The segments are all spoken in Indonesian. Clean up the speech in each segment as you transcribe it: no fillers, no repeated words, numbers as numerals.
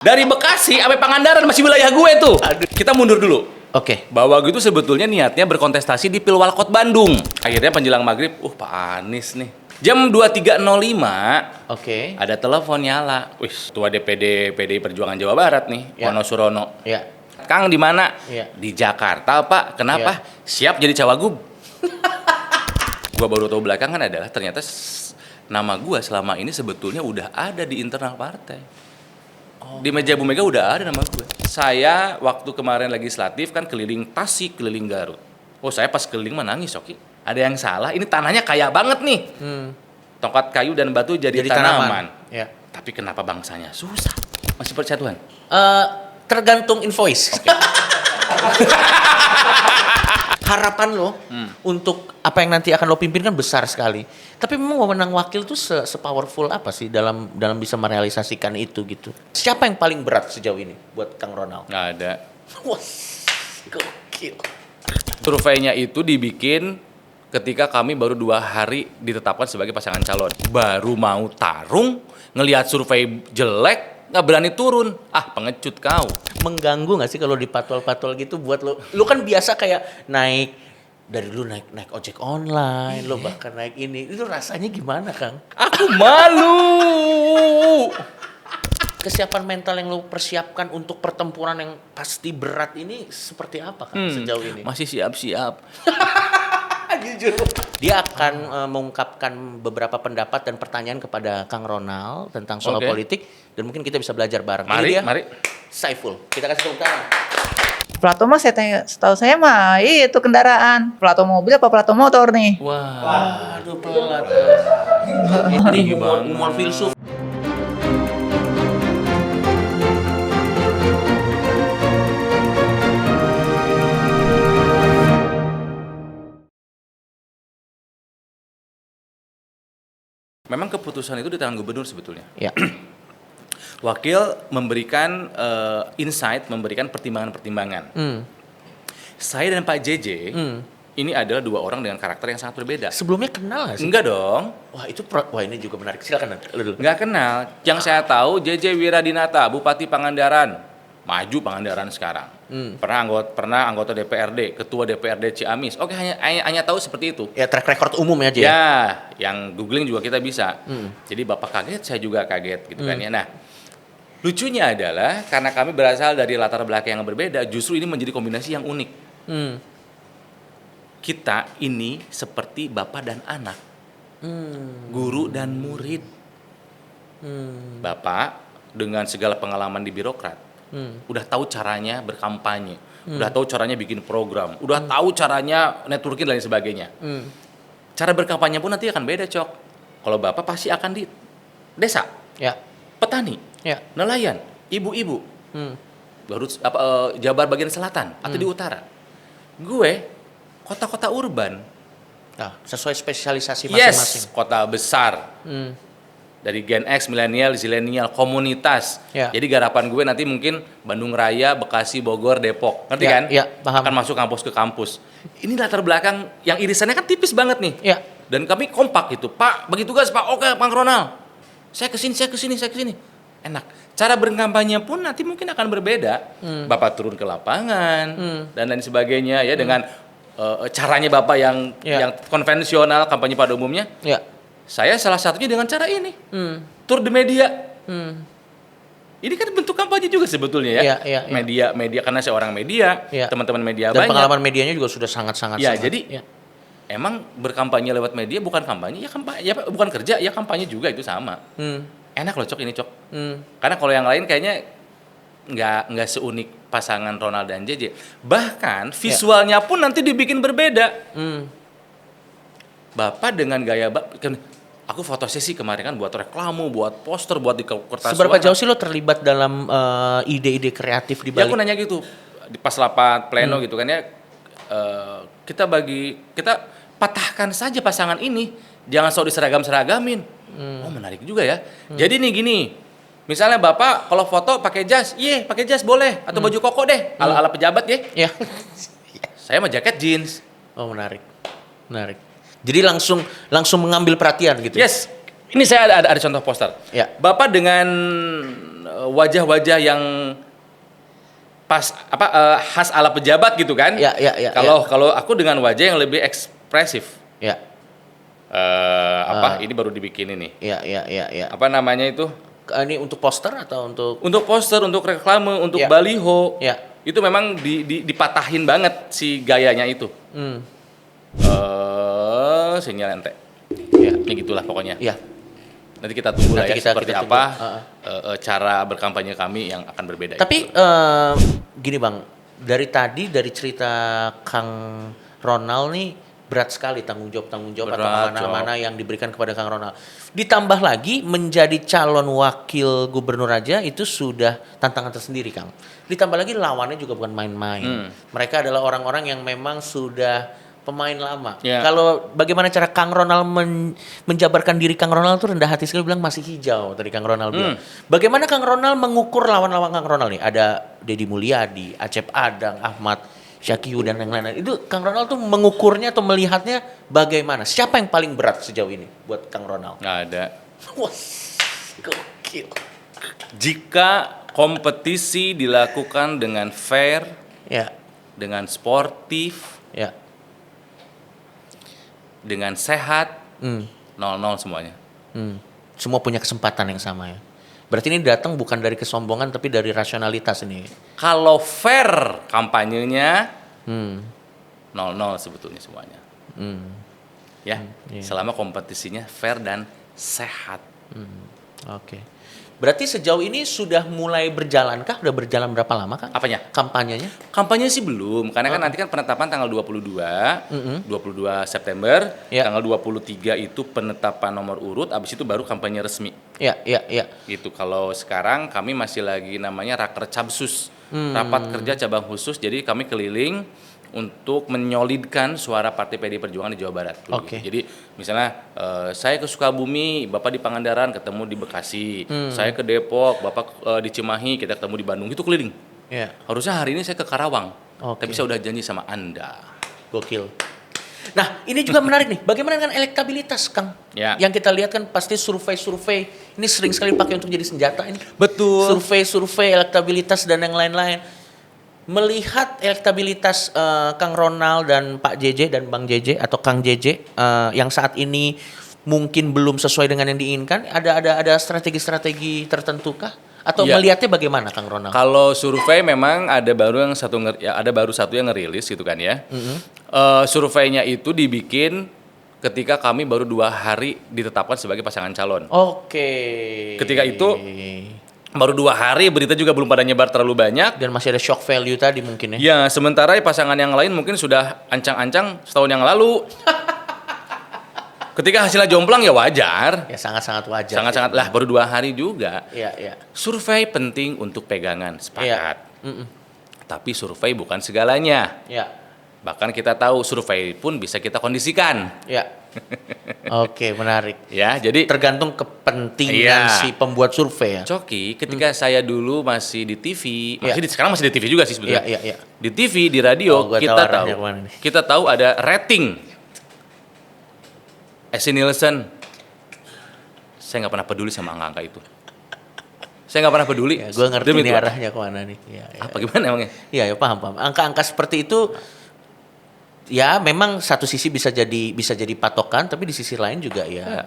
Dari Bekasi sampai Pangandaran masih wilayah gue tuh. Kita mundur dulu. Oke. Bahwa gue itu sebetulnya niatnya berkontestasi di Pilwalkot Bandung. Akhirnya menjelang maghrib, Pak Anies nih. Jam 23.05, Oke. ada telepon nyala. Wih, Ketua DPD PDI Perjuangan Jawa Barat nih, Ya. Wono Surono. Ya. Kang di mana? Ya. Di Jakarta, Pak. Kenapa? Siap jadi cawagup. Gua baru tahu belakangan adalah ternyata nama gua selama ini sebetulnya udah ada di internal partai. Di meja Bu Mega udah ada nama gue. Saya waktu kemarin legislatif kan keliling Tasik, keliling Garut. Oh, saya pas keliling mah nangis, Oki. Ada yang salah, ini tanahnya kaya banget nih. Tongkat kayu dan batu jadi tanaman. Ya. Tapi kenapa bangsanya susah? Masih percaya Tuhan? Tergantung invoice. Okay. Harapan lo untuk apa yang nanti akan lo pimpin kan besar sekali. Tapi memang wewenang wakil tuh se-powerful apa sih dalam bisa merealisasikan itu gitu? Siapa yang paling berat sejauh ini buat Kang Ronald? Nggak ada. Wah, gokil. Surveinya itu dibikin ketika kami baru 2 hari ditetapkan sebagai pasangan calon. Baru mau tarung, ngelihat survei jelek, nggak berani turun. Pengecut kau. Mengganggu nggak sih kalau dipatwal-patwal gitu buat lo? Lo kan biasa kayak naik dari dulu naik ojek online, lo bahkan naik ini. Itu rasanya gimana, Kang? Aku malu. Kesiapan mental yang lo persiapkan untuk pertempuran yang pasti berat ini seperti apa, Kang, sejauh ini? Masih siap-siap. Jujur. Dia akan mengungkapkan beberapa pendapat dan pertanyaan kepada Kang Ronald tentang soal politik dan mungkin kita bisa belajar bareng. Mari. Saiful. Kita kasih tepuk tangan. Plato mah setahu saya mah itu kendaraan. Plato mobil apa plato motor nih? Wah, aduh pelat. Ini humor filsuf. Memang keputusan itu di tangan gubernur sebetulnya. Ya. Wakil memberikan insight, memberikan pertimbangan-pertimbangan. Saya dan Pak JJ ini adalah 2 orang dengan karakter yang sangat berbeda. Sebelumnya kenal nggak sih? Enggak dong. Wah ini juga menarik. Silakan lu dulu. Enggak kenal. Yang saya tahu JJ Wiradinata, Bupati Pangandaran. Maju Pangandaran sekarang. Pernah anggota DPRD, ketua DPRD Ciamis. Oke, hanya tahu seperti itu. Ya track record umum ya, J. Ya, yang googling juga kita bisa. Jadi Bapak kaget, saya juga kaget gitu kan ya. Nah, lucunya adalah karena kami berasal dari latar belakang yang berbeda, justru ini menjadi kombinasi yang unik. Kita ini seperti bapak dan anak, guru dan murid. Bapak dengan segala pengalaman di birokrat, udah tahu caranya berkampanye, udah tahu caranya bikin program, udah tahu caranya networking dan lain sebagainya. Cara berkampanye pun nanti akan beda, Cok. Kalau bapak pasti akan di desa, Ya. petani, Ya. nelayan, ibu-ibu, Garut, Jabar bagian selatan atau di utara. Gue kota-kota urban. Nah, sesuai spesialisasi masing-masing. Yes, kota besar. Dari Gen X, milenial, zilenial, komunitas. Ya. Jadi garapan gue nanti mungkin Bandung Raya, Bekasi, Bogor, Depok. Ngerti Ya, kan? ya, paham. Akan masuk kampus ke kampus. Ini latar belakang yang irisannya kan tipis banget nih. Ya. Dan kami kompak gitu. Pak, bagi tugas Pak. Oke, Pak Ronald. Saya kesini. Enak. Cara berkampanye pun nanti mungkin akan berbeda. Bapak turun ke lapangan dan lain sebagainya ya dengan caranya Bapak yang konvensional kampanye pada umumnya. Ya. Saya salah satunya dengan cara ini. Tur di media. Ini kan bentuk kampanye juga sebetulnya ya. Iya. Media karena saya orang media, Iya. teman-teman media Dan banyak. pengalaman medianya juga sudah sangat-sangat. Ya, jadi emang berkampanye lewat media bukan kampanye, bukan kerja, ya kampanye juga itu sama. Enak loh, Cok, ini, Cok. Karena kalau yang lain kayaknya nggak seunik pasangan Ronald dan JJ. Bahkan visualnya pun nanti dibikin berbeda. Bapak dengan gaya aku fotosesi kemarin kan buat reklame, buat poster, buat di kertas. Seberapa jauh sih lo terlibat dalam ide-ide kreatif di Ya aku balik? nanya gitu di pas rapat pleno gitu kan ya, kita patahkan saja pasangan ini, jangan sok diseragam-seragamin. Oh menarik juga ya. Jadi nih gini, misalnya Bapak kalau foto pakai jas, pakai jas boleh, atau baju koko deh, ala-ala pejabat ya. Ya. Saya mah jaket jeans. Oh menarik. Jadi langsung mengambil perhatian gitu. Yes, Ini saya ada contoh poster. Ya. Bapak dengan wajah-wajah yang khas ala pejabat gitu kan? Ya. Kalau aku dengan wajah yang lebih ekspresif. Ya. Ini baru dibikin ini. Ya. Apa namanya itu? Ini untuk poster atau untuk? Untuk poster, untuk reklame, untuk Ya. baliho. Ya. Itu memang dipatahin banget si gayanya itu. Sinyal ente. Ya. Ya gitulah pokoknya. Ya. Nanti kita tunggu lah Nanti ya seperti kita apa tunggu. cara berkampanye kami yang akan berbeda. Tapi gini Bang, dari cerita Kang Ronald nih berat sekali tanggung jawab atau Berat, amanah-amanah yang diberikan kepada Kang Ronald. Ditambah lagi menjadi calon wakil gubernur aja itu sudah tantangan tersendiri Kang. Ditambah lagi lawannya juga bukan main-main. Mereka adalah orang-orang yang memang sudah pemain lama. Ya. Kalau bagaimana cara Kang Ronald menjabarkan diri Kang Ronald tuh rendah hati sekali bilang masih hijau tadi Kang Ronald bilang. Bagaimana Kang Ronald mengukur lawan-lawan Kang Ronald nih? Ada Deddy Mulyadi, Acep Adang, Ahmad Syakiu dan yang lain-lain. Itu Kang Ronald tuh mengukurnya atau melihatnya bagaimana? Siapa yang paling berat sejauh ini buat Kang Ronald? Nggak ada. Wah, gokil. Jika kompetisi dilakukan dengan fair, Ya, dengan sportif, ya. dengan sehat, Hmm. 0-0 semuanya. Semua punya kesempatan yang sama ya. Berarti ini datang bukan dari kesombongan tapi dari rasionalitas ini. Kalau fair kampanyenya, Hmm. 0-0 sebetulnya semuanya. Ya, iya. selama kompetisinya fair dan sehat. Oke. Berarti sejauh ini sudah mulai berjalankah? Udah berjalan berapa lama Kang? Apanya? Kampanyenya? Kampanye sih belum, karena kan nanti kan penetapan tanggal 22 September, Ya. tanggal 23 itu penetapan nomor urut, abis itu baru kampanye resmi. Ya. Gitu. Kalau sekarang kami masih lagi namanya Raker Cabsus, rapat kerja cabang khusus, jadi kami keliling untuk menyolidkan suara Partai PD Perjuangan di Jawa Barat. Oke. Jadi misalnya saya ke Sukabumi, Bapak di Pangandaran, ketemu di Bekasi. Saya ke Depok, Bapak di Cimahi, kita ketemu di Bandung. Itu keliling. Ya. Harusnya hari ini saya ke Karawang, Oke. tapi saya udah janji sama Anda. Gokil. Nah, ini juga menarik nih. Bagaimana dengan elektabilitas, Kang? Ya. Yang kita lihat kan pasti survei-survei. Ini sering sekali pakai untuk jadi senjata ini. Betul. Survei-survei elektabilitas dan yang lain-lain. Melihat elektabilitas Kang Ronald dan Pak JJ dan Bang JJ atau Kang JJ yang saat ini mungkin belum sesuai dengan yang diinginkan, ada strategi-strategi tertentu kah? Atau Ya. melihatnya bagaimana Kang Ronald? Kalau survei memang ada baru satu yang ngerilis gitu kan ya. Surveinya itu dibikin ketika kami baru 2 hari ditetapkan sebagai pasangan calon. Oke. Ketika itu baru 2 hari, berita juga belum pada nyebar terlalu banyak. Dan masih ada shock value tadi mungkin ya. Ya, sementara pasangan yang lain mungkin sudah ancang-ancang setahun yang lalu. Ketika hasilnya jomplang ya wajar. Ya sangat-sangat wajar. Sangat-sangat lah, baru 2 hari juga. Iya. Survei penting untuk pegangan, sepakat. Iya. Tapi survei bukan segalanya. Ya. Bahkan kita tahu survei pun bisa kita kondisikan. Ya. Oke, menarik. Ya, jadi Tergantung kepentingan Iya. si pembuat survei ya. Coki, ketika saya dulu masih di TV, Iya. sekarang masih di TV juga sih sebetulnya. Iya. Di TV, di radio, Oh, gua tahu kita arahnya tahu. kemana nih. Kita tahu ada rating. S. Nielsen. Saya nggak pernah peduli sama angka-angka itu. Saya nggak pernah peduli. Ya, gue ngerti Demi nih Tuhan. arahnya kemana nih. Ya. Apa gimana emangnya? Iya, paham. Angka-angka seperti itu ya memang satu sisi bisa jadi patokan, tapi di sisi lain juga Ya. ya.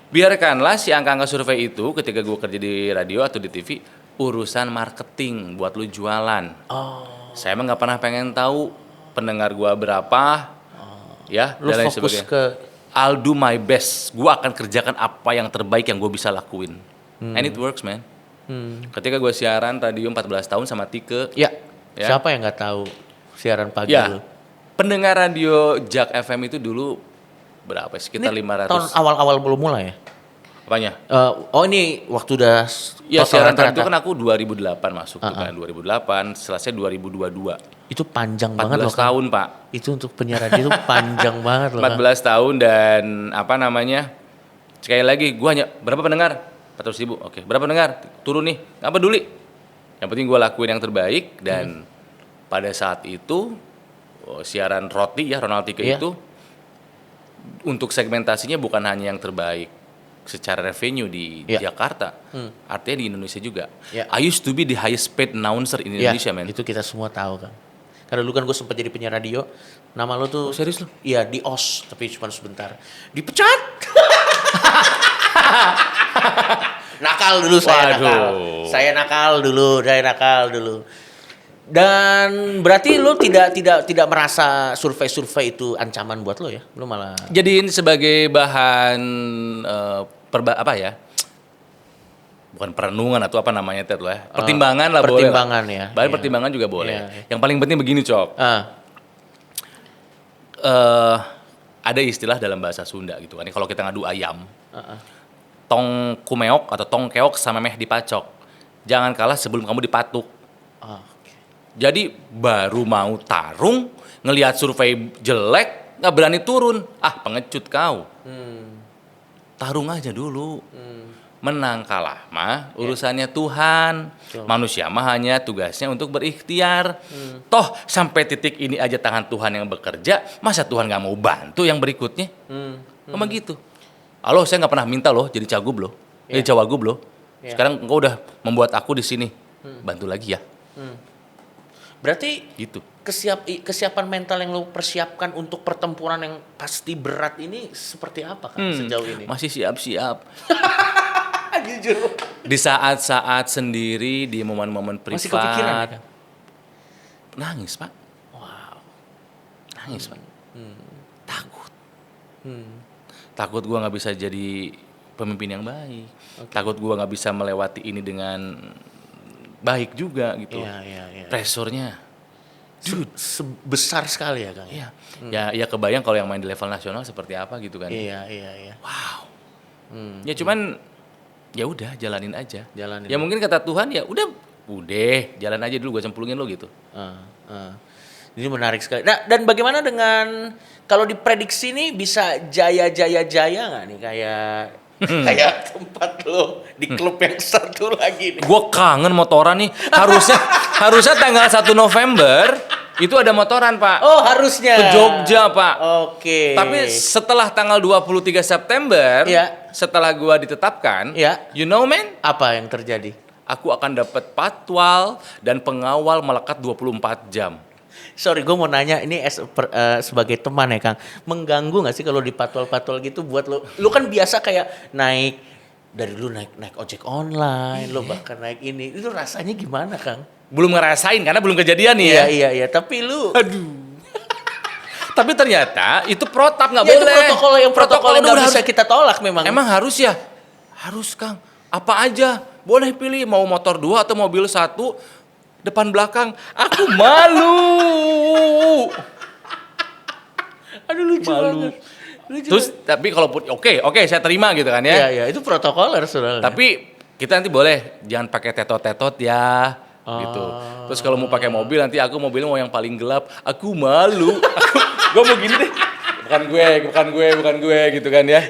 Biarkanlah si angka-angka survei itu ketika gue kerja di radio atau di TV urusan marketing buat lu jualan. Oh, Saya emang nggak pernah pengen tahu pendengar gua berapa, ya lu dan lain fokus sebagainya. ke I'll do my best. Gua akan kerjakan apa yang terbaik yang gue bisa lakuin. And it works, man. Ketika gue siaran radio 14 tahun sama Tike, ya. Ya. Siapa yang nggak tahu siaran pagi ya, lu? pendengar radio Jak FM itu dulu berapa? Sekitar Ini 500. tahun awal-awal belum mulai ya? Apanya? Ini waktu udah Ya, total siaran rata-rata. radio kan aku 2008 masuk tuh kan, 2008, selesai 2022. Itu panjang 14 banget loh, Kang. tahun, Pak. Itu untuk penyiar radio itu panjang banget loh, Kang. 14 tahun dan apa namanya? Sekali lagi, gua hanya berapa pendengar? 400.000. Oke, berapa pendengar? Turun nih. Nggak peduli. Yang penting gua lakuin yang terbaik dan pada saat itu siaran roti ya Ronald Tike Iya. itu untuk segmentasinya bukan hanya yang terbaik. secara revenue di Ya. Jakarta, artinya di Indonesia juga. Ya. I used to be the highest paid announcer in Indonesia, man. Itu kita semua tahu kan. Karena dulu kan gue sempat jadi penyiar radio. Nama lo tuh. Oh, serius lo? Iya, di OS, tapi cuma sebentar. Dipecat. Nakal dulu saya Waduh. nakal. Saya nakal dulu. Dan berarti lo tidak merasa survei-survei itu ancaman buat lo ya? Lo malah Jadiin sebagai bahan apa ya? Bukan perenungan atau apa namanya itu ya. Pertimbangan lah boleh. pertimbangan ya. Bahan Iya. pertimbangan juga boleh. Iya, iya. Yang paling penting begini, Cok. Ada istilah dalam bahasa Sunda gitu kan. Kalau kita ngadu ayam, tong kumeok atau tong keok sama meh dipacok. Jangan kalah sebelum kamu dipatuk. Oke. Jadi baru mau tarung, ngelihat survei jelek, nggak berani turun. Ah, pengecut kau. Tarung aja dulu. Menang kalah mah urusannya Tuhan. Betul. Manusia mah hanya tugasnya untuk berikhtiar. Toh sampai titik ini aja tangan Tuhan yang bekerja, masa Tuhan nggak mau bantu yang berikutnya? Emang gitu. Halo, saya nggak pernah minta loh jadi cagup loh, jadi cawagup loh. Iya. Sekarang engkau udah membuat aku di sini, bantu lagi ya. Berarti Gitu. kesiapan mental yang lo persiapkan untuk pertempuran yang pasti berat ini seperti apa kan sejauh ini? Masih siap-siap. Jujur. Di saat-saat sendiri, di momen-momen privat. Masih kepikiran ya, Kang? Nangis, Pak. Wow. Nangis, Pak. Takut. Takut gua nggak bisa jadi pemimpin yang baik. Takut gua nggak bisa melewati ini dengan baik juga gitu. Iya. Pressure-nya. Dude. Besar sekali ya, Kang. Iya. Ya kebayang kalau yang main di level nasional seperti apa gitu kan. Iya. Wow. Ya cuman ya udah jalanin aja. Jalanin. Ya mungkin kata Tuhan ya udah jalan aja dulu, gue cemplungin lo gitu. Ini menarik sekali. Nah, dan bagaimana dengan kalau diprediksi nih bisa jaya nggak nih kayak tempat lo di klub yang satu lagi nih? Gue kangen motoran nih. Harusnya tanggal 1 November itu ada motoran, Pak. Oh, harusnya. Ke Jogja, Pak. Oke. Tapi setelah tanggal 23 September, Iya. setelah gua ditetapkan, Iya. you know man, Apa yang terjadi? aku akan dapat patwal dan pengawal melekat 24 jam. Sorry, gue mau nanya ini sebagai teman ya, Kang. Mengganggu nggak sih kalau di patwal-patwal gitu buat lo? Lo kan biasa kayak naik naik ojek online, lo bahkan naik ini. Itu rasanya gimana, Kang? Belum ngerasain karena belum kejadian nih ya. Iya. Tapi lu Tapi ternyata itu protap nggak ya, boleh. itu protokol yang nggak udah bisa harus- kita tolak memang. Emang harus ya? Harus, Kang. Apa aja. Boleh pilih mau motor 2 atau mobil 1 depan belakang. Aku malu. Aduh lucu Malu. banget. Lucu Terus tapi kalaupun oke saya terima gitu kan ya. Iya, itu protokoler saudara. Tapi kita nanti boleh jangan pakai tetot-tetot ya. Gitu. Terus kalau mau pakai mobil nanti aku mobilnya mau yang paling gelap. Aku malu. Gue mau gini deh. Bukan gue gitu kan ya.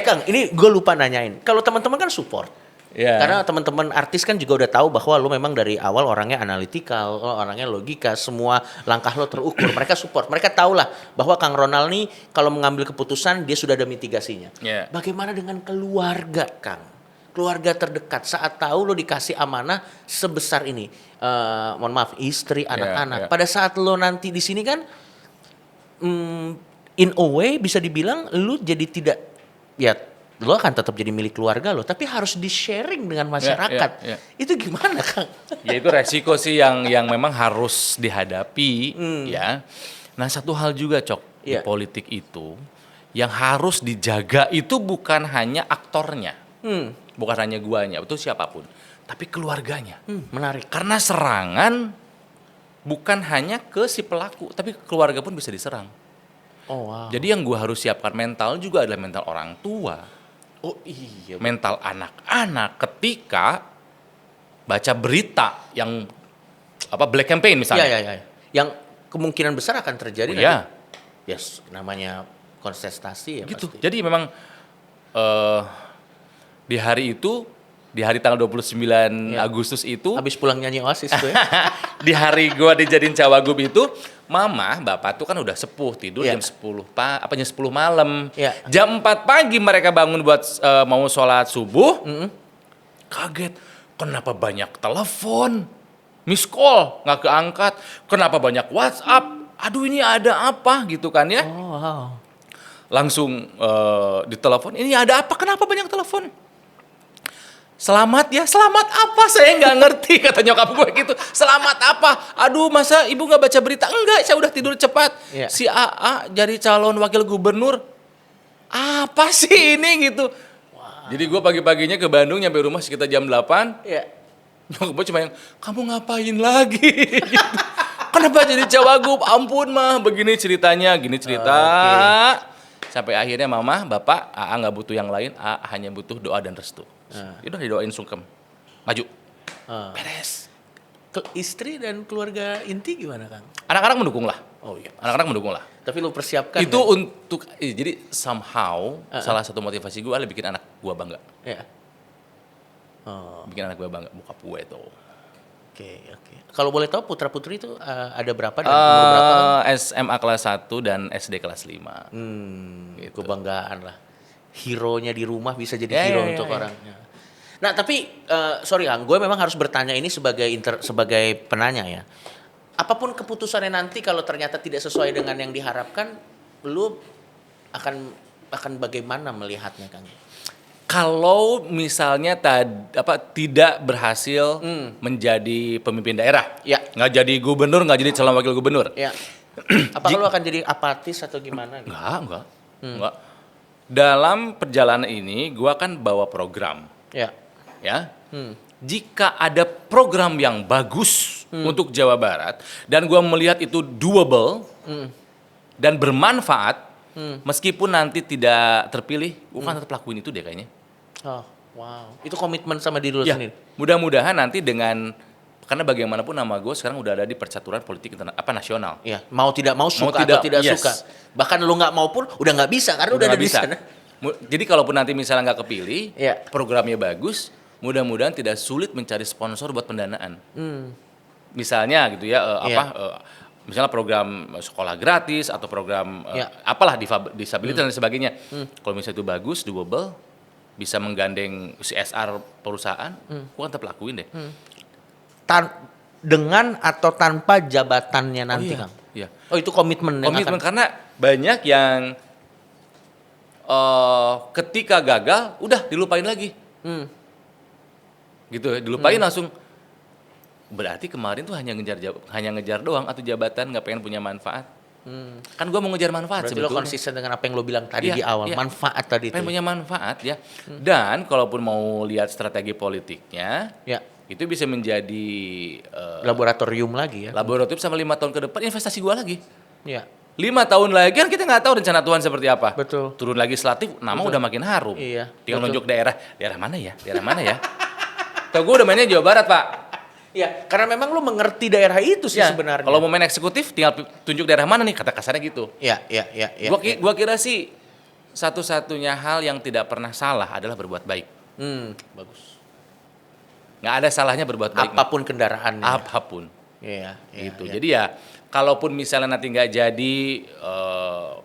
Kang, ini gue lupa nanyain. Kalau teman-teman kan support. Ya. Karena teman-teman artis kan juga udah tahu bahwa lo memang dari awal orangnya analitikal, lo orangnya logika, semua langkah lo terukur. Mereka support, mereka tahu lah bahwa Kang Ronald nih kalau mengambil keputusan dia sudah ada mitigasinya. Yeah. Bagaimana dengan keluarga, Kang? Keluarga terdekat saat tahu lo dikasih amanah sebesar ini, mohon maaf, istri, anak-anak. yeah. Pada saat lo nanti di sini kan, in a way bisa dibilang lo jadi tidak, ya lo akan tetap jadi milik keluarga lo, tapi harus di-sharing dengan masyarakat. ya. Itu gimana, Kang? Ya itu resiko sih yang memang harus dihadapi ya. Nah satu hal juga Cok, di Iya. politik itu yang harus dijaga itu bukan hanya aktornya, bukan hanya guanya, itu siapapun, tapi keluarganya. Menarik. Karena serangan bukan hanya ke si pelaku, tapi keluarga pun bisa diserang. Oh wow. Jadi yang gua harus siapkan mental juga adalah mental orang tua. Oh iya. Mental anak-anak ketika baca berita yang black campaign misalnya. Iya. Yang kemungkinan besar akan terjadi Oh, iya. nanti. Yes, namanya kontestasi ya Gitu. pasti. Jadi memang di hari itu di hari tanggal 29 Iya. Agustus itu, Habis pulang nyanyi Oasis tuh ya. di hari gua dijadiin cawagup itu, mama, bapak tuh kan udah sepuh, tidur Iya. jam 10 jam 10 malam. Iya. Jam 4 pagi mereka bangun buat mau sholat subuh. Kaget, kenapa banyak telepon? Miss call, nggak keangkat. Kenapa banyak WhatsApp? Aduh ini ada apa gitu kan ya. Oh, wow. Langsung ditelepon, ini ada apa? Kenapa banyak telepon? Selamat ya, selamat apa? Saya nggak ngerti, kata nyokap gue gitu. Selamat apa? Aduh, masa ibu nggak baca berita? Enggak, saya udah tidur cepat. Iya. Si AA jadi calon wakil gubernur. Apa sih ini gitu? Jadi gue pagi-paginya ke Bandung, nyampe rumah sekitar jam 8. Iya. Nyokap gue cuma yang, kamu ngapain lagi? Gitu. Kenapa jadi cawagup? Ampun mah, begini ceritanya, gini cerita. Sampai akhirnya mama, bapak, AA nggak butuh yang lain, AA hanya butuh doa dan restu. Udah didoain sungkem, maju, beres. Istri dan keluarga inti gimana, Kang? Anak-anak mendukung lah, Oh iya. anak-anak mendukung lah. Tapi lu persiapkan Itu kan? untuk, jadi somehow salah satu motivasi gue adalah bikin anak gue bangga. Iya. Oh, Bikin anak gue bangga, bokap gue itu. oke. Kalau boleh tahu putra-putri itu ada berapa dan umur berapa? Kang? SMA kelas 1 dan SD kelas 5. Gitu. Kebanggaan lah. Hero-nya di rumah bisa jadi Ya, hero ya, ya, untuk ya. orangnya. Nah, tapi sorry Kang, gue memang harus bertanya ini sebagai penanya ya. Apapun keputusannya nanti kalau ternyata tidak sesuai dengan yang diharapkan, lu akan bagaimana melihatnya, Kang? Kalau misalnya tidak berhasil menjadi pemimpin daerah, Ya. nggak jadi gubernur, nggak jadi calon wakil gubernur, Ya. Apakah lu akan jadi apatis atau gimana gitu? enggak. Dalam perjalanan ini, gua kan bawa program, Ya. ya. Jika ada program yang bagus untuk Jawa Barat dan gua melihat itu doable dan bermanfaat, meskipun nanti tidak terpilih, gua kan tetap lakuin itu deh kayaknya. Oh, wow. Itu komitmen sama diri lu Ya, sendiri. mudah-mudahan nanti karena bagaimanapun nama gue sekarang udah ada di percaturan politik nasional. Ya, mau tidak mau suka tidak, atau tidak yes. suka. Bahkan lu nggak mau pun udah nggak bisa karena udah ada nggak di sana. Jadi kalaupun nanti misalnya nggak kepilih, Iya. programnya bagus, mudah-mudahan tidak sulit mencari sponsor buat pendanaan. Misalnya gitu ya, misalnya program sekolah gratis atau program Iya. apalah disabilitas dan sebagainya. Kalau misalnya itu bagus, doable, bisa menggandeng CSR perusahaan, gua kan tetap lakuin deh. Dengan atau tanpa jabatannya nanti, iya. Kang. Iya. Oh, itu komitmen yang Komitmen akan. karena banyak yang ketika gagal udah dilupain lagi. Gitu, dilupain langsung. Berarti kemarin tuh hanya ngejar doang atau jabatan, nggak pengen punya manfaat. Kan gua mau ngejar manfaat Berarti lo sebetulnya. konsisten dengan apa yang lo bilang tadi Iya, di awal, iya. manfaat tadi itu. Pengen punya manfaat ya. Dan kalaupun mau lihat strategi politiknya, Ya, itu bisa menjadi laboratorium lagi ya. laboratorium sama 5 tahun ke depan investasi gua lagi. Ya, 5 tahun lagi kan kita nggak tahu rencana Tuhan seperti apa. betul. Turun legislatif, nama udah makin harum. Iya, Tinggal betul. nunjuk daerah mana ya? Daerah mana ya? Tuh gue udah mainnya Jawa Barat, Pak. Ya, karena memang lo mengerti daerah itu sih Ya, sebenarnya. kalau mau main eksekutif, tinggal tunjuk daerah mana nih, kata kasarnya gitu. ya. Gua kira sih satu-satunya hal yang tidak pernah salah adalah berbuat baik. Bagus. Nggak ada salahnya berbuat baik. Apapun kendaraannya. Apapun. Iya, Gitu. Jadi ya, kalaupun misalnya nanti nggak jadi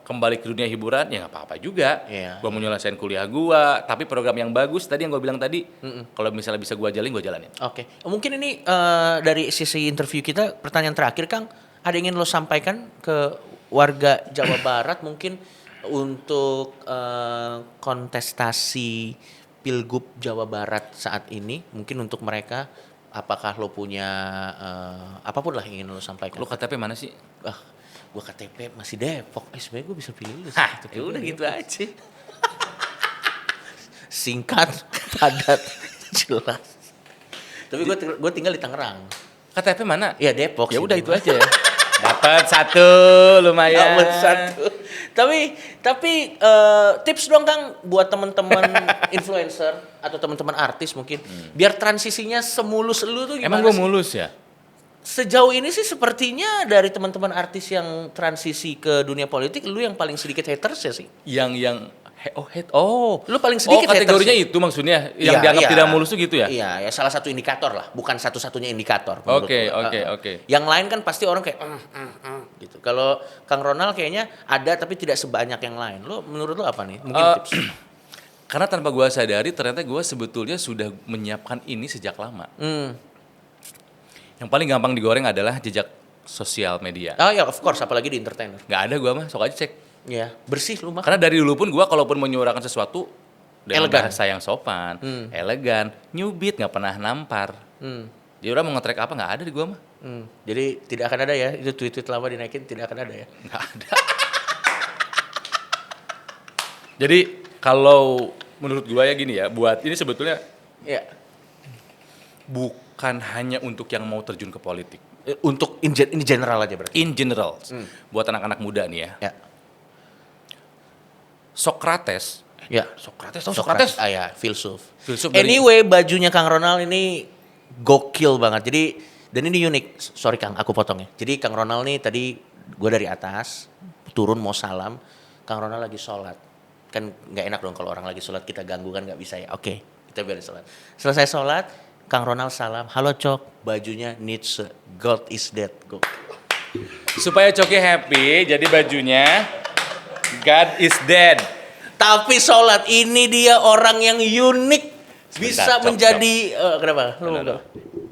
kembali ke dunia hiburan, ya nggak apa-apa juga. Iya, Gua mau nyelesain kuliah gua, tapi program yang bagus tadi yang gua bilang tadi, kalau misalnya bisa gua jalanin. Oke, mungkin ini dari sisi interview kita pertanyaan terakhir, Kang. Ada yang ingin lo sampaikan ke warga Jawa Barat mungkin untuk kontestasi Pilgub Jawa Barat saat ini? Mungkin untuk mereka, apakah lo punya apapun lah yang ingin lo sampaikan? Lu KTP mana sih? Gua KTP masih Depok. Sebenarnya gue bisa pilih lu. Hah, ya udah gitu aja. Singkat, padat, jelas. Tapi gue tinggal di Tangerang. KTP mana? Ya Depok. Ya sih, udah Bang. itu aja. Dapat satu lumayan. Dapat satu. Tapi tips dong Kang buat teman-teman influencer atau teman-teman artis mungkin biar transisinya semulus lu tuh gimana Emang gua sih? mulus ya? Sejauh ini sih sepertinya dari teman-teman artis yang transisi ke dunia politik lu yang paling sedikit haters ya sih. Yang Lu paling sedikit kategorinya hatersnya. itu maksudnya yang Iya, dianggap iya. tidak mulus tuh gitu ya? Iya, ya salah satu indikator lah, bukan satu-satunya indikator. menurut Oke, gua. oke. Yang lain kan pasti orang kayak gitu. Kalau Kang Ronald kayaknya ada tapi tidak sebanyak yang lain. Menurut lu apa nih? Mungkin tips. Karena tanpa gua sadari ternyata gua sebetulnya sudah menyiapkan ini sejak lama. Yang paling gampang digoreng adalah jejak sosial media. Oh ya, of course, apalagi di entertainer. Nggak ada gua mah, sok aja cek. Ya, bersih lu mah. Karena dari dulu pun gua kalaupun menyuarakan sesuatu dengan Elegan. bahasa yang sopan, elegan, nyubit, nggak pernah nampar. Jadi orang mau nge-track apa nggak ada di gua mah. Jadi tidak akan ada ya, itu tweet-tweet lama dinaikin tidak akan ada ya. Nggak ada. Jadi kalau menurut gua ya gini ya, buat ini sebetulnya Ya. bukan hanya untuk yang mau terjun ke politik. Untuk ini general aja berarti. In general, buat anak-anak muda nih ya. Ya. Sokrates. Ya. Sokrates, tahu Sokrates? Ah ya, filsuf. Filsuf dari- Anyway, bajunya Kang Ronald ini gokil banget. Jadi dan ini unik. Sorry Kang, aku potong ya. Jadi Kang Ronald nih tadi gue dari atas turun mau salam, Kang Ronald lagi sholat. Kan nggak enak dong kalau orang lagi sholat kita ganggu kan nggak bisa ya. Oke, kita biarin sholat. Selesai sholat, Kang Ronald salam, halo Cok, bajunya Nietzsche, God is dead. Supaya Coki happy, jadi bajunya God is dead. Tapi sholat ini dia orang yang unik, bisa Sebentar, Cok, menjadi kenapa? Lu mau Aduh.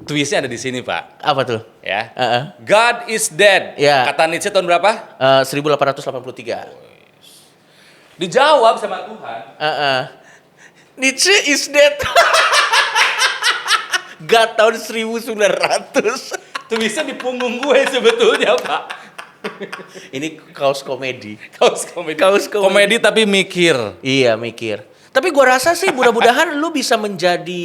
Twistnya ada di sini Pak. apa tuh? Ya. Heeh. God is dead. Ya. Kata Nietzsche tahun berapa? 1883. Dijawab sama Tuhan. Nietzsche is dead. God tahun 1900. Twistnya di punggung gue sebetulnya Pak. Ini kaos komedi. Kaos komedi. Kaos komedi. Komedi tapi mikir. Iya mikir. Tapi gua rasa sih mudah-mudahan lu bisa menjadi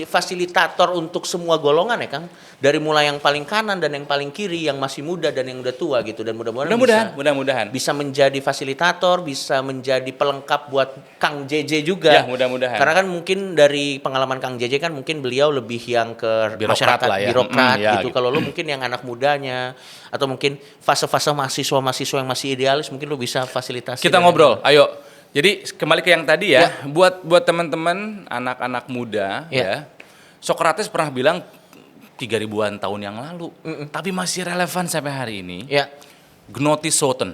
fasilitator untuk semua golongan ya Kang. Dari mulai yang paling kanan dan yang paling kiri, yang masih muda dan yang udah tua gitu. Dan Mudah-mudahan. bisa menjadi fasilitator, bisa menjadi pelengkap buat Kang JJ juga. Ya, mudah-mudahan. Karena kan mungkin dari pengalaman Kang JJ kan mungkin beliau lebih yang ke Birokrat masyarakat, lah ya. birokrat Ya, gitu. gitu. Kalau lu mungkin yang anak mudanya atau mungkin fase-fase mahasiswa-mahasiswa yang masih idealis mungkin lu bisa fasilitasi. Kita dengan- ngobrol, ayo. Jadi kembali ke yang tadi ya, buat teman-teman anak-anak muda ya. Sokrates pernah bilang 3000-an tahun yang lalu, tapi masih relevan sampai hari ini. Ya. Gnotis soten.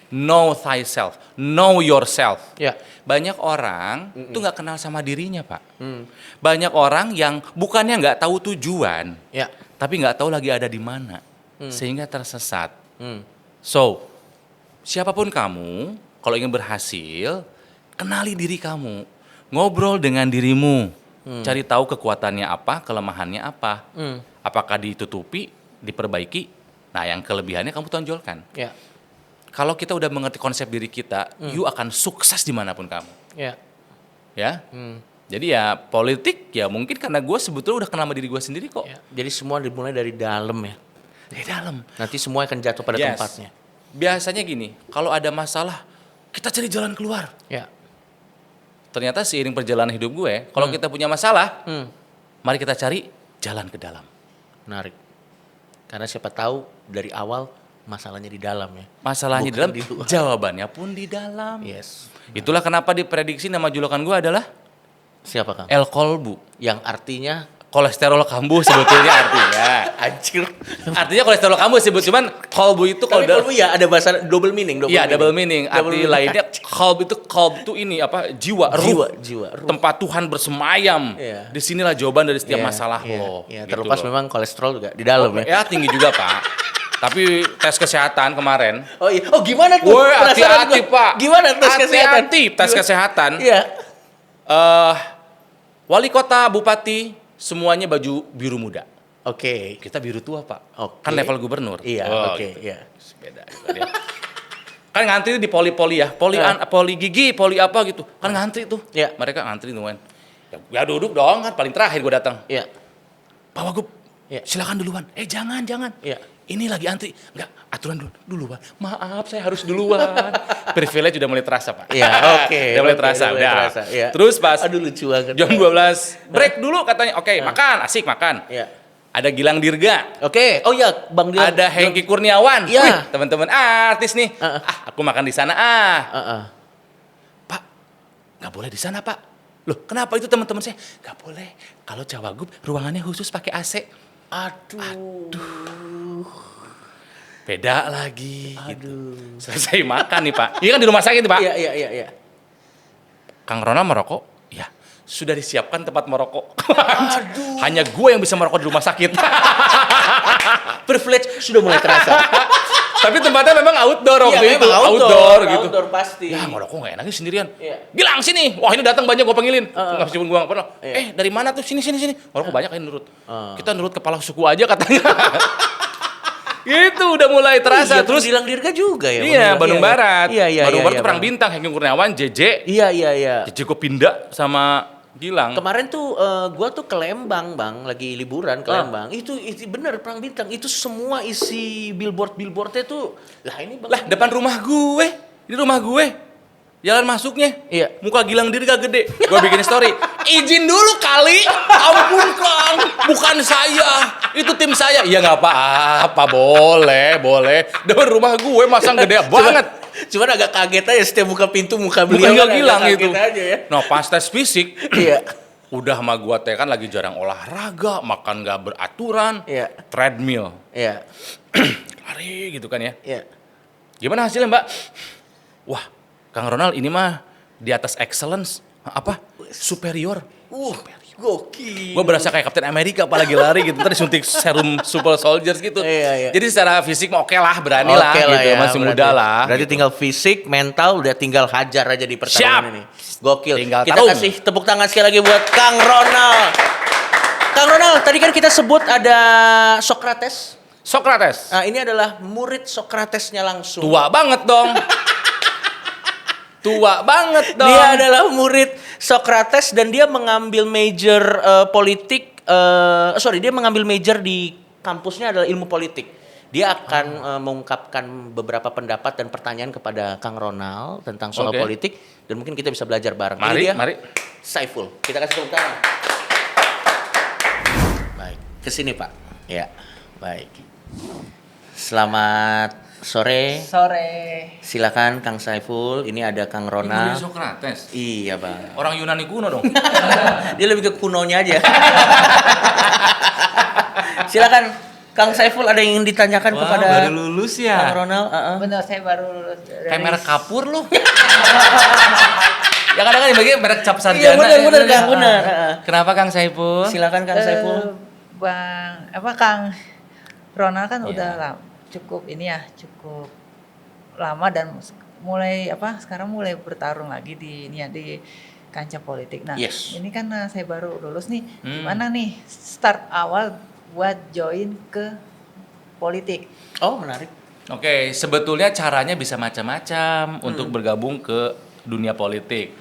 Know thyself, know yourself. Ya. Banyak orang tuh nggak kenal sama dirinya, Pak. Banyak orang yang bukannya nggak tahu tujuan, Ya. tapi nggak tahu lagi ada di mana, sehingga tersesat. Hmm. So, siapapun kamu, kalau ingin berhasil, kenali diri kamu, ngobrol dengan dirimu, cari tahu kekuatannya apa, kelemahannya apa, apakah ditutupi, diperbaiki. Nah, yang kelebihannya kamu tonjolkan. Ya. Kalau kita udah mengerti konsep diri kita, you akan sukses dimanapun kamu, Ya. ya. Jadi ya politik ya mungkin karena gue sebetulnya udah kenal sama diri gue sendiri kok. Ya. Jadi semua dimulai dari dalam ya. Dari dalam. Nanti semua akan jatuh pada Yes. tempatnya. Biasanya gini, kalau ada masalah, kita cari jalan keluar. Ya. Ternyata seiring perjalanan hidup gue, kalau kita punya masalah, Hmm. mari kita cari jalan ke dalam. Menarik. Karena siapa tahu dari awal masalahnya di dalam ya. Masalahnya di Bukan dalam, di luar. jawabannya pun di dalam. Yes. Itulah kenapa diprediksi nama julukan gue adalah Siapa Kang? El Kolbu. Yang artinya Kolesterol kambuh sebetulnya artinya. anjir. Artinya kolesterol kambuh sebut, cuman kolbu itu Tapi kalau kalau ya ada bahasa double meaning. Iya, double meaning. Double Arti meaning. lainnya kalb itu ini apa? Jiwa, ruh. Jiwa, ruh. Tempat Tuhan bersemayam. Iya. Disinilah jawaban dari setiap Iya, masalah iya, lo. iya. Gitu Terlepas loh. memang kolesterol juga di dalam ya. Ya tinggi juga Pak. Tapi tes kesehatan kemarin. Oh iya. Oh gimana tuh? Woi Penasaran hati-hati gua. Pak. Gimana tes kesehatan? Hati-hati tes Gimana? kesehatan. Iya. Wali kota, bupati, semuanya baju biru muda. Oke. Kita biru tua Pak. Oke. Kan level gubernur. Iya, Oh, oke, gitu. iya. Beda gitu dia. Kan ngantri di poli-poli ya. Poli gigi, poli apa gitu. Kan ngantri tuh. Iya. Mereka ngantri nungguin. Ya duduk dong kan paling terakhir gue datang. Iya. Pak Wagub, Iya. silakan duluan. Jangan. Iya. Ini lagi antri. Enggak, aturan duluan. Maaf, saya harus duluan. Privilege udah mulai terasa, Pak. Iya, oke. Udah mulai Oke, terasa, udah mulai udah. terasa, iya. Terus pas Aduh lucu banget. jam 12, break dulu katanya. Oke, makan, asik makan. Iya. Ada Gilang Dirga. Oke. Oh iya, Bang Dilan. Ada Hengki Kurniawan. Iya. Wih, teman-teman artis nih. Heeh. Aku makan di sana. Heeh. nggak boleh di sana Pak. Loh kenapa itu teman-teman saya? Nggak boleh. Kalau cawagup ruangannya khusus pakai AC. Aduh. Beda lagi. Gitu. Selesai makan nih Pak. Ini kan di rumah sakit nih Pak. Iya. Kang Ronald merokok? Ya. Sudah disiapkan tempat merokok. Aduh. Hanya gue yang bisa merokok di rumah sakit. Privilege sudah mulai terasa. Tapi tempatnya memang outdoor waktu Iya, itu. memang Outdoor gitu. Outdoor pasti. Ya ngerokok gak enaknya sendirian. Iya. Gilang sini. Wah ini datang banyak gue panggilin. Nggak meskipun gue gak pernah. Iya. Dari mana tuh? Sini. Ngerokok banyak kan nurut. Kita nurut kepala suku aja katanya. Itu udah mulai terasa. Iya, Terus Gilang Dirga juga ya. iya, Bandung Barat. Iya. Bandung Barat tuh Perang Bang. Bintang, Hengki Kurniawan, JJ. Iya. JJ gue pindah sama Gilang. Kemarin tuh gua tuh ke Lembang, Bang, lagi liburan ke Lembang. Itu bener Perang Bintang. Itu semua isi billboardnya tuh. Lah ini Bang. Lah depan rumah gue. Ini rumah gue. Jalan masuknya. Iya. Muka Gilang Dirga gede. Gue bikin story. Izin dulu kali. Ampun Kang. Bukan saya. Itu tim saya. Ya nggak apa-apa. Boleh. Depan rumah gue masang gede banget. Cuman agak kaget aja setiap buka pintu muka beliau Bukan kan gak Gilang agak itu. kaget aja ya. Nah pas tes fisik. Iya. Udah sama gue teh kan lagi jarang olahraga. Makan gak beraturan. Iya. Treadmill. Iya. Lari gitu kan ya. Iya. Gimana hasilnya Mbak? Wah, Kang Ronald ini mah di atas excellence. Apa? Superior. Gokil. Gue berasa kayak Kapten Amerika apalagi lari gitu. Ntar disuntik serum super soldiers gitu. Iya. Jadi secara fisik mah oke lah, berani lah gitu. ya, Masih muda lah. Berarti tinggal fisik, mental, udah tinggal hajar aja di pertarungan ini. Gokil. Tinggal Kita tarung. kasih tepuk tangan sekali lagi buat Kang Ronald. Kang Ronald, tadi kan kita sebut ada Socrates. Socrates. Nah, ini adalah murid Socratesnya langsung. Tua banget dong. Dia adalah murid Socrates dan dia mengambil major dia mengambil major di kampusnya adalah ilmu politik. Dia akan mengungkapkan beberapa pendapat dan pertanyaan kepada Kang Ronald tentang soal Oke. politik dan mungkin kita bisa belajar bareng. Mari, Ini dia, mari. Saiful. Kita kasih tepuk tangan. Baik, kesini Pak. Ya, baik. Selamat sore. Silakan Kang Saiful. Ini ada Kang Ronald. Socrates. Iya Bang. Orang Yunani kuno dong. Dia lebih ke kunonya aja. Silakan Kang Saiful, ada yang ingin ditanyakan kepada baru lulus ya. Kang Ronald? Bener, saya baru lulus dari Kayak merek kapur lu. Ya kadang-kadang dibagi merek cap sarjana. Iya benar ya, Kang, benar. Kenapa Kang Saiful? Silakan Kang Saiful. Kang Ronald kan Iya. udah cukup lama dan sekarang mulai bertarung lagi di kancah politik. Nah, Yes. ini kan saya baru lulus nih. Gimana nih start awal buat join ke politik? Oh, menarik. Oke, sebetulnya caranya bisa macam-macam untuk bergabung ke dunia politik.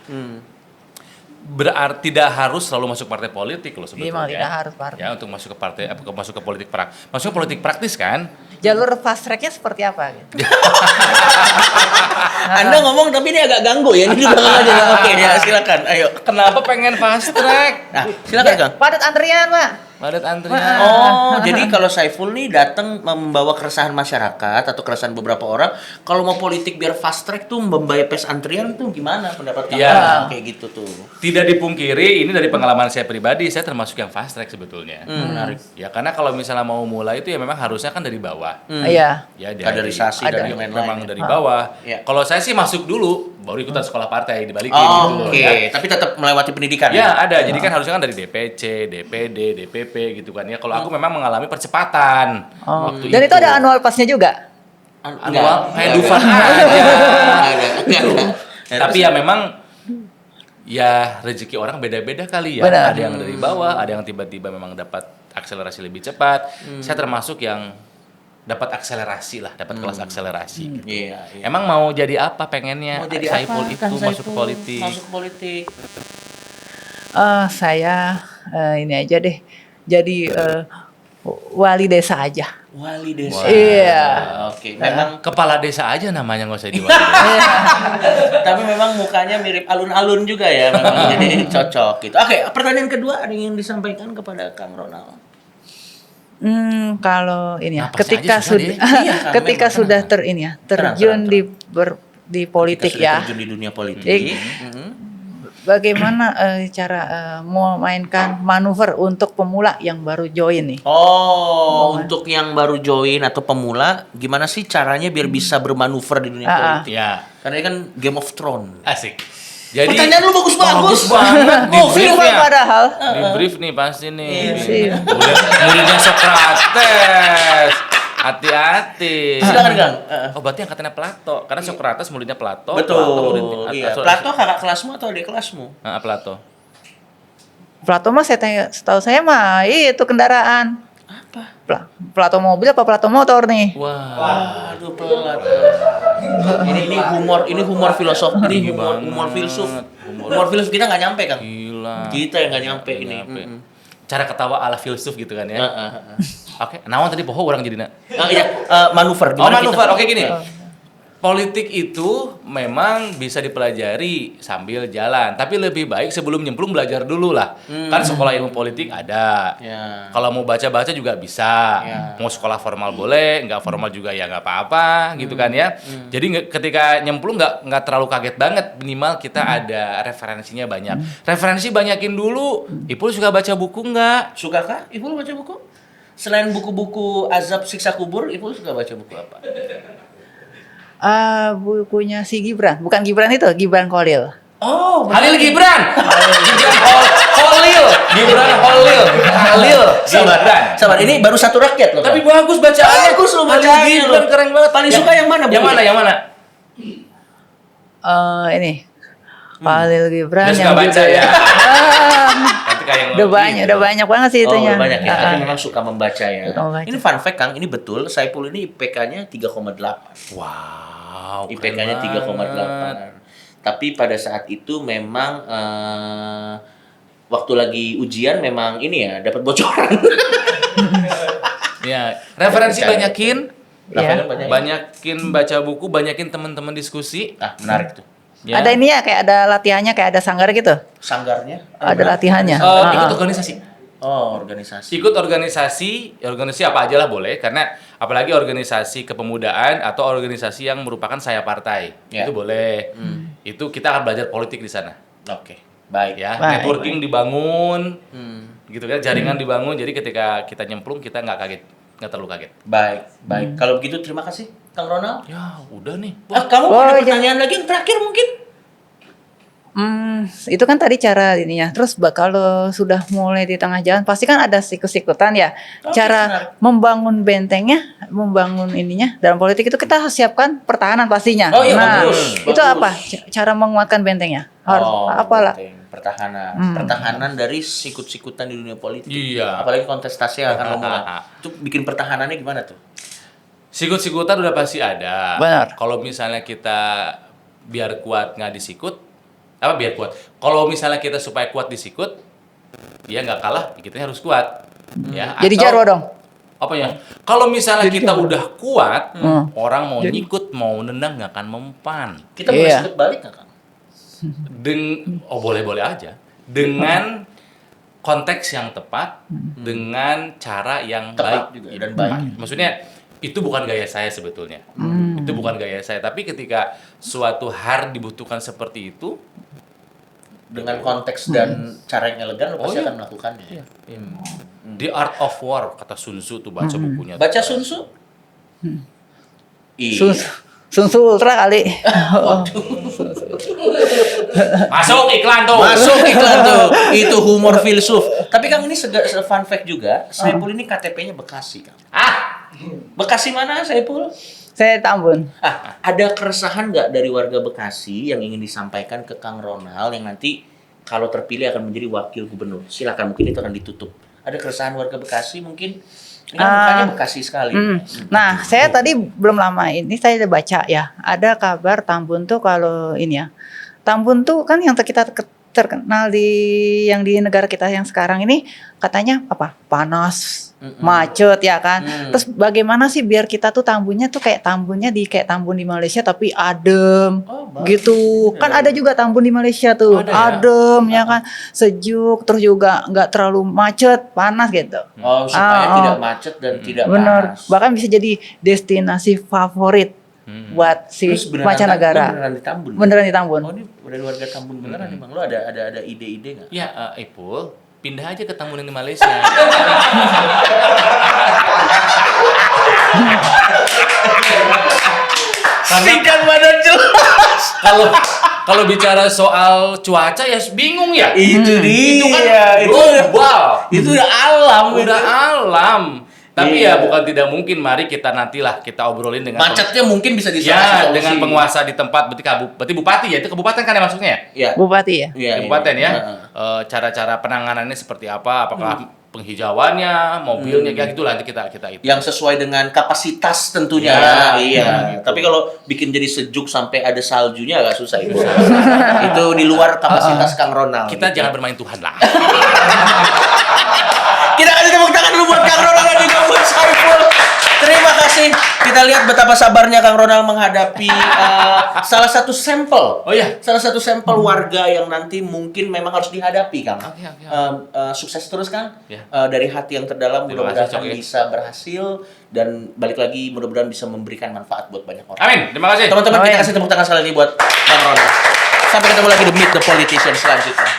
Berarti tidak harus selalu masuk partai politik loh sebetulnya. Memang tidak harus partai. Ya, untuk masuk ke partai, masuk ke politik masuk ke politik praktis kan? Jalur fast tracknya seperti apa gitu? Anda ngomong tapi ini agak ganggu ya. Ini di belakang aja. Oke, ya silakan. Ayo. Kenapa pengen fast track? Nah, silakan Kang. Padat antrian, Pak. Padat antrian. Oh, jadi kalau Saiful nih datang membawa keresahan masyarakat atau keresahan beberapa orang, kalau mau politik biar fast track tuh membypass antrian tuh gimana pendapat Kang? Iya. Kayak gitu tuh. Tidak dipungkiri, ini dari pengalaman saya pribadi, saya termasuk yang fast track sebetulnya. Menarik. Ya karena kalau misalnya mau mulai itu ya memang harusnya kan dari bawah. Iya. Ya dari Kaderisasi dan dari- lain-lain memang ya. dari bawah. Iya. Kalau saya sih masuk dulu, baru ikutan sekolah partai dibalikin gitu loh. Oke, Ya. tapi tetap melewati pendidikan. Ya ada, jadi kan harusnya kan dari DPC, DPD, DPP gitu kan ya. Kalau aku memang mengalami percepatan waktu Dan itu ada annual pass-nya juga. Annual kayak Enggak. Dufan aja. Enggak ada. Tapi ya memang ya rezeki orang beda-beda kali ya. Benar. Ada yang dari bawah, ada yang tiba-tiba memang dapat akselerasi lebih cepat. Saya termasuk yang dapat akselerasi lah, dapat kelas akselerasi. Gitu. Iya. Emang mau jadi apa pengennya? Mau jadi Saiful apa? itu Kang masuk ke Saiful politik. Masuk ke politik. Saya ini aja deh. Jadi wali desa aja. Wali desa. Wah. Iya. Oke, memang Kepala desa aja namanya nggak usah diwali. tapi memang mukanya mirip alun-alun juga ya, memang jadi cocok gitu. Oke, pertanyaan kedua ada yang ingin disampaikan kepada Kang Ronald. Kalau ini ya, Napasnya ketika aja susah sudah deh. Iya, Kang, ketika memang, sudah tenang. terjun Tenang. di politik Kita sudah ya. terjun di dunia politik. Jadi, bagaimana cara memainkan manuver untuk pemula yang baru join nih? Untuk yang baru join atau pemula, gimana sih caranya biar bisa bermanuver di dunia politik? Ya, Karena ini kan Game of Thrones. asik. Jadi Pertanyaan lu bagus-bagus. banget di Oh, brief film ya. padahal. Di brief nih pasti nih. Iya. Udah muridnya Socrates. Hati-hati. Silakan Kang. Oh, berarti angkatannya Plato. Karena Socrates muridnya Plato. Betul. Plato muridnya Iya. Plato kakak kelasmu atau adik kelasmu? Plato. Plato mah setahu saya mah itu kendaraan. Apa? Plato mobil apa Plato motor nih? Wah. Waduh, Plato. Ini humor filosof, ini humor filsuf. Humor filsuf kita nggak nyampe, Kang. Gila. Kita yang nggak nyampe ini. Nyampe. Cara ketawa ala filsuf gitu kan ya. Heeh. Oke, naon tadi poho orang jadi Manuver. Oh, Gimana manuver. kita- Oke, gini. Politik itu memang bisa dipelajari sambil jalan, tapi lebih baik sebelum nyemplung belajar dulu lah. Kan sekolah ilmu politik ada. Ya. Kalau mau baca-baca juga bisa. Ya. Mau sekolah formal boleh, nggak formal juga ya nggak apa-apa, gitu kan ya. Jadi ketika nyemplung nggak terlalu kaget banget. Minimal kita ada referensinya banyak. Referensi banyakin dulu. Ipul suka baca buku nggak? Sukakah Ibu baca buku? Selain buku-buku azab siksa kubur, Ibu suka baca buku apa? Bukunya si Gibran, bukan Gibran itu, Gibran Khalil. Oh, Halil Gibran. Holil. Gibran Holil. Halil Sabar, Gibran. sabar. Ini baru satu rakyat loh. Tapi Kang. bagus bacaannya. Bagus loh Halil bacaannya Gibran loh. keren banget. Paling suka yang mana, Bu? Yang mana? Ini Khalil Gibran Dia suka yang baca juga ya. Ah, Nanti kayak yang udah banyak banget sih itunya. Oh, banyak ya. Ah, Tapi memang suka membaca ya. Suka membaca. Ini fun fact, Kang. Ini betul. Saipul ini IPK-nya 3,8. Wow. IPK-nya 3,8. Tapi pada saat itu memang waktu lagi ujian memang ini ya dapat bocoran. Ya, referensi Baca. banyakin. Iya. Banyakin baca buku, banyakin teman-teman diskusi. Ah, menarik tuh. Ya. Ada ini ya, kayak ada latihannya, kayak ada sanggar gitu. Sanggarnya? Ada latihannya. Ikut organisasi. Oh, organisasi. Ikut organisasi apa aja lah boleh, karena apalagi organisasi kepemudaan atau organisasi yang merupakan saya partai, Ya. itu boleh. Itu kita akan belajar politik di sana, Oke. Baik ya. Baik. Networking dibangun, Hmm. gitu kan, jaringan dibangun. Jadi ketika kita nyemplung kita nggak kaget, nggak terlalu kaget. Baik, baik. Kalau begitu terima kasih, Kang Ronald. Ya udah nih. Kamu Oh, ada iya. pertanyaan lagi yang terakhir mungkin? Itu kan tadi cara ininya. Terus kalau sudah mulai di tengah jalan, pasti kan ada sikut-sikutan ya. Oke, Cara menarik. membangun bentengnya, membangun ininya dalam politik itu kita harus siapkan pertahanan pastinya. Oh iya, nah, bagus, itu bagus. apa? Cara menguatkan bentengnya? Harus apalah? penting. Pertahanan. Hmm. Pertahanan dari sikut-sikutan di dunia politik. Iya. Apalagi kontestasi yang akan ngomong. Itu bikin pertahanannya gimana tuh? Sikut-sikutan udah pasti ada. Benar. Kalau misalnya kita biar kuat nggak disikut, apa biar kuat? Kalau misalnya kita supaya kuat disikut, ya nggak kalah, kita harus kuat. Ya. Jadi atau- jarwo dong. Apa ya? Kalau misalnya Jadi kita jarwo. udah kuat, orang mau Jadi- nyikut, mau nendang nggak akan mempan. Kita boleh Iya. sikut balik nggak, Kang? Boleh-boleh aja. Dengan konteks yang tepat, dengan cara yang Tepat baik juga dan baik. Maksudnya itu bukan gaya saya sebetulnya. Itu bukan gaya saya. Tapi ketika suatu hal dibutuhkan seperti itu, Dengan konteks dan cara yang elegan lo pasti iya. akan melakukannya. The Art of War kata Sun Tzu tuh baca bukunya. Baca Sun Tzu? Iya. Sun Tzu Ultra kali. Masuk iklan tuh. Masuk iklan tuh. Itu humor filsuf. Tapi Kang ini fun fact juga, Saipul ini KTP-nya Bekasi, Kang. Bekasi mana Saipul? Saya Tambun. Ada keresahan nggak dari warga Bekasi yang ingin disampaikan ke Kang Ronald yang nanti kalau terpilih akan menjadi wakil gubernur? Silakan, mungkin itu akan ditutup. Ada keresahan warga Bekasi mungkin? Ini kan mukanya Bekasi sekali. Nah, saya tadi belum lama ini saya udah baca ya, ada kabar Tambun tuh kalau ini ya. Tambun tuh kan yang kita terkenal di negara kita yang sekarang ini katanya apa? Panas, macet ya kan. Terus bagaimana sih biar kita tuh Tambunnya tuh kayak Tambunnya kayak Tambun di Malaysia tapi adem gitu. Kan ada juga Tambun di Malaysia tuh, Ada ya? adem ya kan, sejuk, terus juga nggak terlalu macet, panas gitu. Oh, supaya Ah, tidak macet dan tidak Bener, panas. bahkan bisa jadi destinasi favorit buat si Terus beneran mancanegara. beneran di Tambun. Beneran di Tambun. Oh, ini Udah warga Tambun beneran nih Bang. Lu ada ide-ide nggak? Ya, Ipul, pindah aja ke Tambun yang di Malaysia. Singkat badan jelas. Kalau bicara soal cuaca ya bingung ya. Itu dia. Itu kan itu global. Itu udah alam. Udah itu. alam. Tapi Iya. ya bukan tidak mungkin. Mari kita nantilah kita obrolin dengan Macetnya mungkin bisa ya disolusi. dengan penguasa di tempat berarti bupati ya, itu kabupaten kan ya maksudnya? Iya. Bupati ya. Iya, Kabupaten ya. Heeh. Cara-cara penanganannya seperti apa? Apakah penghijauannya, mobilnya ya gitulah nanti kita itu. Yang sesuai dengan kapasitas tentunya. Ya, Iya. gitu. Tapi kalau bikin jadi sejuk sampai ada saljunya agak susah itu. Itu di luar kapasitas Kang Ronald. Kita gitu. jangan bermain Tuhan lah. Kita kasih tepuk tangan dulu buat Kang Ronald dan juga buat Saiful. Terima kasih. Kita lihat betapa sabarnya Kang Ronald menghadapi salah satu sampel. Oh iya. Salah satu sampel warga yang nanti mungkin memang harus dihadapi, Kang. Oke. Sukses terus, Kang. Ya. Dari hati yang terdalam Terima mudah-mudahan kasih, Cok, ya. bisa berhasil dan balik lagi mudah-mudahan bisa memberikan manfaat buat banyak orang. Amin. Terima kasih. Teman-teman kita Amin. kasih tepuk tangan sekali lagi buat Kang Ronald. Sampai ketemu lagi di Meet the Politician selanjutnya.